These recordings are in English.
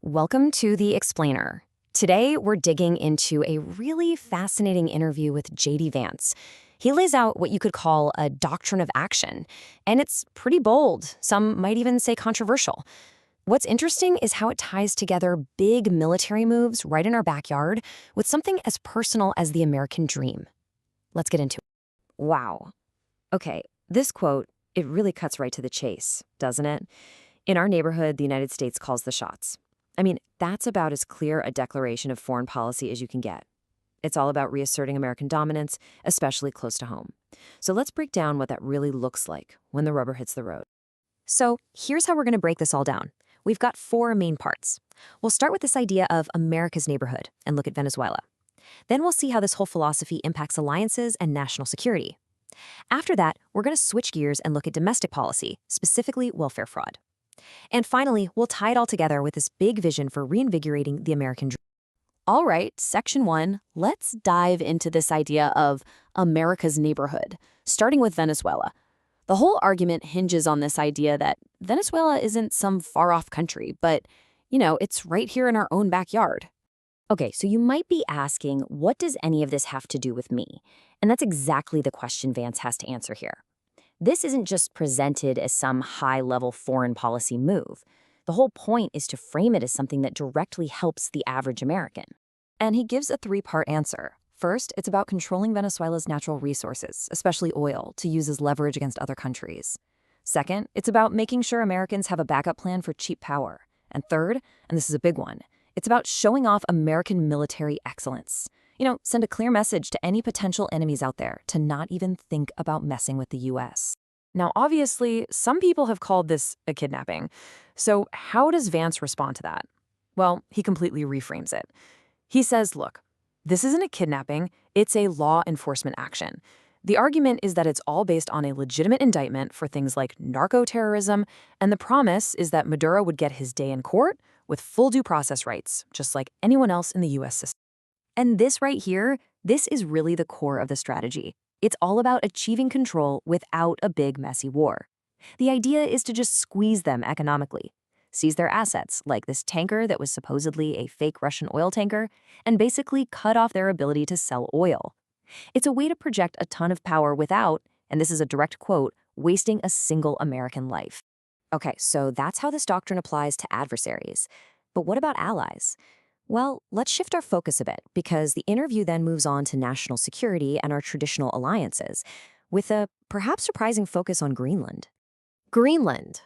Welcome to The Explainer. Today, we're digging into a really fascinating interview with JD Vance. He lays out what you could call a doctrine of action, and it's pretty bold. Some might even say controversial. What's interesting is how it ties together big military moves right in our backyard with something as personal as the American dream. Let's get into it. Wow. Okay, this quote, it really cuts right to the chase, doesn't it? In our neighborhood, the United States calls the shots. I mean, that's about as clear a declaration of foreign policy as you can get. It's all about reasserting American dominance, especially close to home. So let's break down what that really looks like when the rubber hits the road. So here's how we're going to break this all down. We've got four main parts. We'll start with this idea of America's neighborhood and look at Venezuela. Then we'll see how this whole philosophy impacts alliances and national security. After that, we're going to switch gears and look at domestic policy, specifically welfare fraud. And finally, we'll tie it all together with this big vision for reinvigorating the American dream. All right, section one, let's dive into this idea of America's neighborhood, starting with Venezuela. The whole argument hinges on this idea that Venezuela isn't some far-off country, but, it's right here in our own backyard. Okay, so you might be asking, what does any of this have to do with me? And that's exactly the question Vance has to answer here. This isn't just presented as some high-level foreign policy move. The whole point is to frame it as something that directly helps the average American. And he gives a three-part answer. First, it's about controlling Venezuela's natural resources, especially oil, to use as leverage against other countries. Second, it's about making sure Americans have a backup plan for cheap power. And third, and this is a big one, it's about showing off American military excellence. Send a clear message to any potential enemies out there to not even think about messing with the U.S. Now, obviously, some people have called this a kidnapping. So how does Vance respond to that? Well, he completely reframes it. He says, look, this isn't a kidnapping, it's a law enforcement action. The argument is that it's all based on a legitimate indictment for things like narco-terrorism, and the promise is that Maduro would get his day in court with full due process rights, just like anyone else in the U.S. system. And this right here, this is really the core of the strategy. It's all about achieving control without a big, messy war. The idea is to just squeeze them economically, seize their assets, like this tanker that was supposedly a fake Russian oil tanker, and basically cut off their ability to sell oil. It's a way to project a ton of power without, and this is a direct quote, wasting a single American life. Okay, so that's how this doctrine applies to adversaries. But what about allies? Well, let's shift our focus a bit, because the interview then moves on to national security and our traditional alliances, with a perhaps surprising focus on Greenland. Greenland.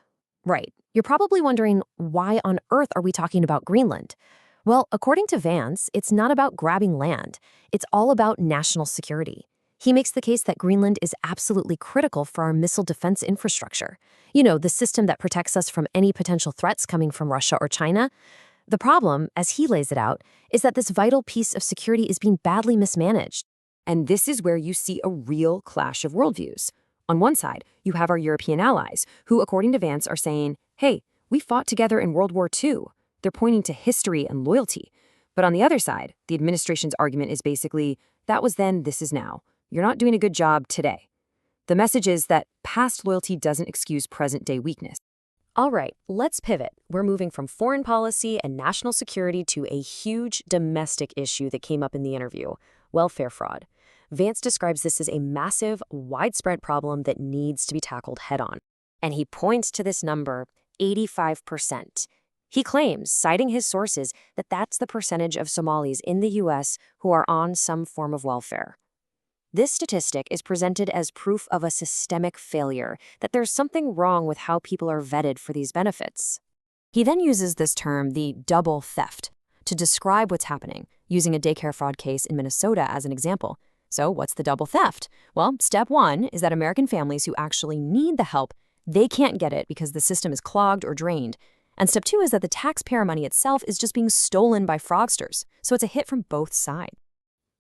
Right. You're probably wondering, why on earth are we talking about Greenland? Well, according to Vance, it's not about grabbing land. It's all about national security. He makes the case that Greenland is absolutely critical for our missile defense infrastructure. The system that protects us from any potential threats coming from Russia or China. The problem, as he lays it out, is that this vital piece of security is being badly mismanaged. And this is where you see a real clash of worldviews. On one side, you have our European allies, who, according to Vance, are saying, hey, we fought together in World War II. They're pointing to history and loyalty. But on the other side, the administration's argument is basically, that was then, this is now. You're not doing a good job today. The message is that past loyalty doesn't excuse present-day weakness. All right, let's pivot. We're moving from foreign policy and national security to a huge domestic issue that came up in the interview, welfare fraud. Vance describes this as a massive, widespread problem that needs to be tackled head-on. And he points to this number, 85%. He claims, citing his sources, that that's the percentage of Somalis in the U.S. who are on some form of welfare. This statistic is presented as proof of a systemic failure, that there's something wrong with how people are vetted for these benefits. He then uses this term, the double theft, to describe what's happening, using a daycare fraud case in Minnesota as an example. So what's the double theft? Well, step one is that American families who actually need the help, they can't get it because the system is clogged or drained. And step two is that the taxpayer money itself is just being stolen by fraudsters. So it's a hit from both sides.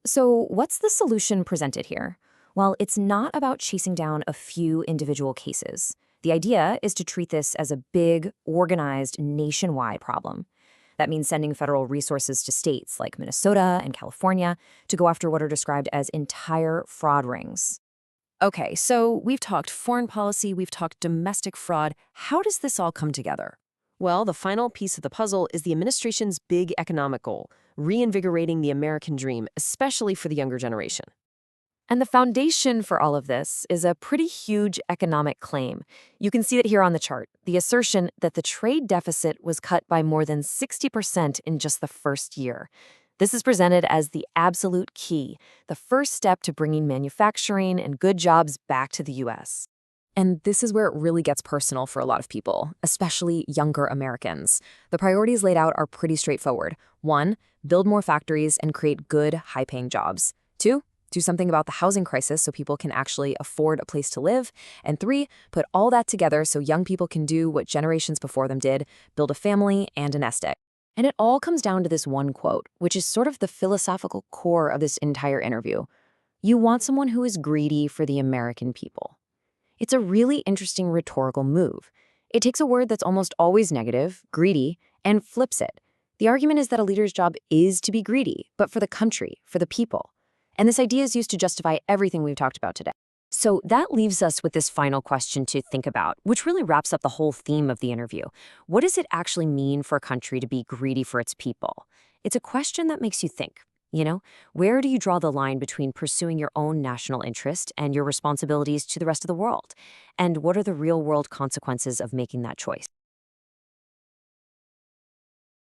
So what's the solution presented here? Well, it's not about chasing down a few individual cases. The idea is to treat this as a big, organized, nationwide problem. That means sending federal resources to states like Minnesota and California to go after what are described as entire fraud rings. Okay, so we've talked foreign policy, we've talked domestic fraud. How does this all come together? Well, the final piece of the puzzle is the administration's big economic goal, reinvigorating the American dream, especially for the younger generation. And the foundation for all of this is a pretty huge economic claim. You can see it here on the chart, the assertion that the trade deficit was cut by more than 60% in just the first year. This is presented as the absolute key, the first step to bringing manufacturing and good jobs back to the U.S. And this is where it really gets personal for a lot of people, especially younger Americans. The priorities laid out are pretty straightforward. 1, build more factories and create good, high-paying jobs. 2, do something about the housing crisis so people can actually afford a place to live. And 3, put all that together so young people can do what generations before them did, build a family and a nest egg. And it all comes down to this one quote, which is sort of the philosophical core of this entire interview. You want someone who is greedy for the American people. It's a really interesting rhetorical move. It takes a word that's almost always negative, greedy, and flips it. The argument is that a leader's job is to be greedy, but for the country, for the people. And this idea is used to justify everything we've talked about today. So that leaves us with this final question to think about, which really wraps up the whole theme of the interview. What does it actually mean for a country to be greedy for its people? It's a question that makes you think. Where do you draw the line between pursuing your own national interest and your responsibilities to the rest of the world? And what are the real-world consequences of making that choice?